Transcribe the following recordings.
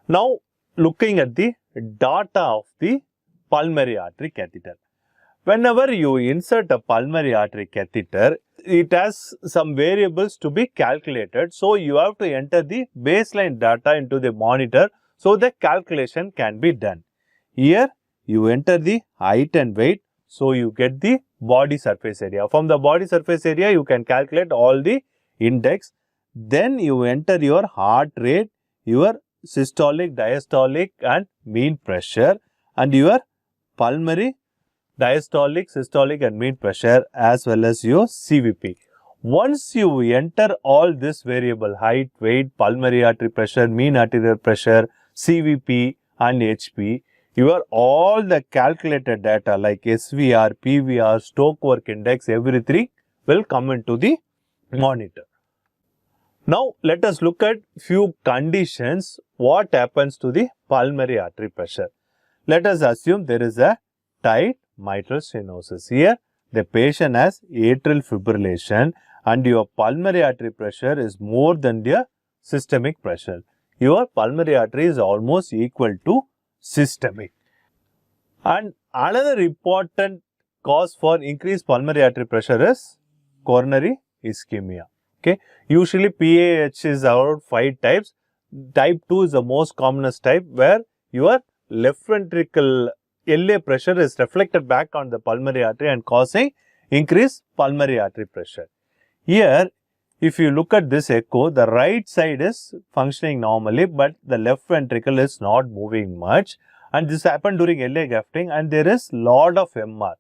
Now, looking at the data of the pulmonary artery catheter. Whenever you insert a pulmonary artery catheter, it has some variables to be calculated. So, you have to enter the baseline data into the monitor so the calculation can be done. Here, you enter the height and weight, so you get the body surface area. From the body surface area, you can calculate all the index. Then you enter your heart rate, your systolic, diastolic and mean pressure, and your pulmonary, diastolic, systolic and mean pressure, as well as your CVP. Once you enter all this variable, height, weight, pulmonary artery pressure, mean arterial pressure, CVP and HP, all the calculated data like SVR, PVR, stroke work index, everything will come into the monitor. Now, let us look at few conditions what happens to the pulmonary artery pressure. Let us assume there is a tight mitral stenosis. Here, the patient has atrial fibrillation and your pulmonary artery pressure is more than the systemic pressure. Your pulmonary artery is almost equal to systemic. And another important cause for increased pulmonary artery pressure is coronary ischemia. Okay. Usually PAH is around 5 types. Type 2 is the most commonest type where your left ventricle LA pressure is reflected back on the pulmonary artery and causing increased pulmonary artery pressure. Here, if you look at this echo, the right side is functioning normally, but the left ventricle is not moving much. And this happened during LA grafting and there is lot of MR.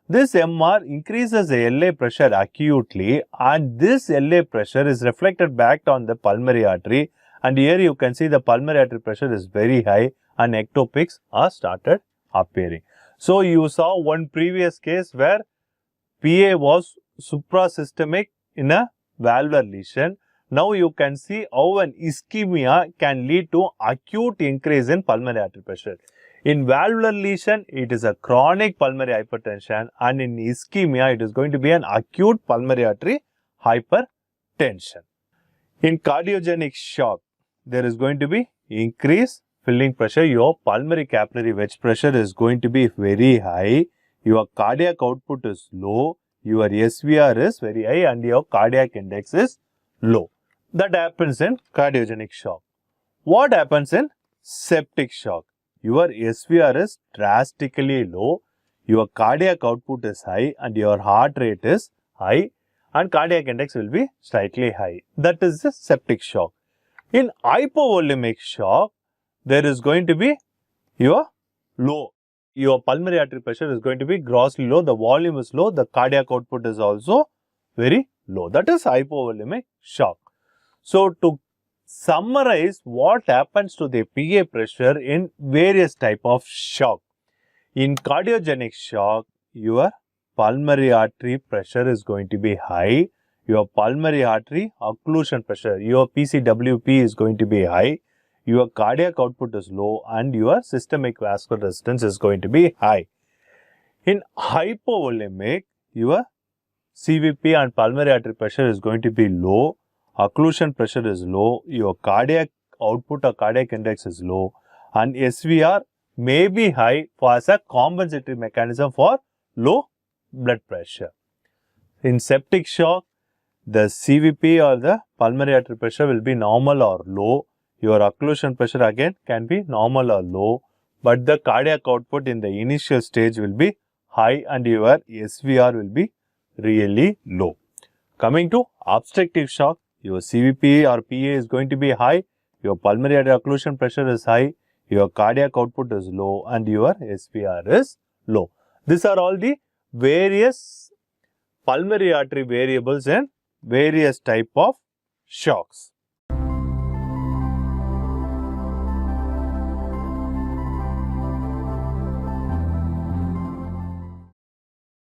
This MR increases the LA pressure acutely and this LA pressure is reflected back on the pulmonary artery, and here you can see the pulmonary artery pressure is very high and ectopics are started appearing. So, you saw one previous case where PA was suprasystemic in a valvular lesion. Now, you can see how an ischemia can lead to acute increase in pulmonary artery pressure. In valvular lesion, it is a chronic pulmonary hypertension, and in ischemia, it is going to be an acute pulmonary artery hypertension. In cardiogenic shock, there is going to be increased filling pressure. Your pulmonary capillary wedge pressure is going to be very high. Your cardiac output is low. Your SVR is very high and your cardiac index is low. That happens in cardiogenic shock. What happens in septic shock? Your SVR is drastically low, your cardiac output is high and your heart rate is high and cardiac index will be slightly high. That is the septic shock. In hypovolemic shock, there is going to be your low. Your pulmonary artery pressure is going to be grossly low, the volume is low, the cardiac output is also very low. That is hypovolemic shock. So, to summarize what happens to the PA pressure in various type of shock. In cardiogenic shock, your pulmonary artery pressure is going to be high, your pulmonary artery occlusion pressure, your PCWP is going to be high, your cardiac output is low and your systemic vascular resistance is going to be high. In hypovolemic, your CVP and pulmonary artery pressure is going to be low, occlusion pressure is low, your cardiac output or cardiac index is low and SVR may be high as a compensatory mechanism for low blood pressure. In septic shock, the CVP or the pulmonary artery pressure will be normal or low. Your occlusion pressure again can be normal or low, but the cardiac output in the initial stage will be high and your SVR will be really low. Coming to obstructive shock, your CVP or PA is going to be high, your pulmonary artery occlusion pressure is high, your cardiac output is low and your SVR is low. These are all the various pulmonary artery variables and various type of shocks.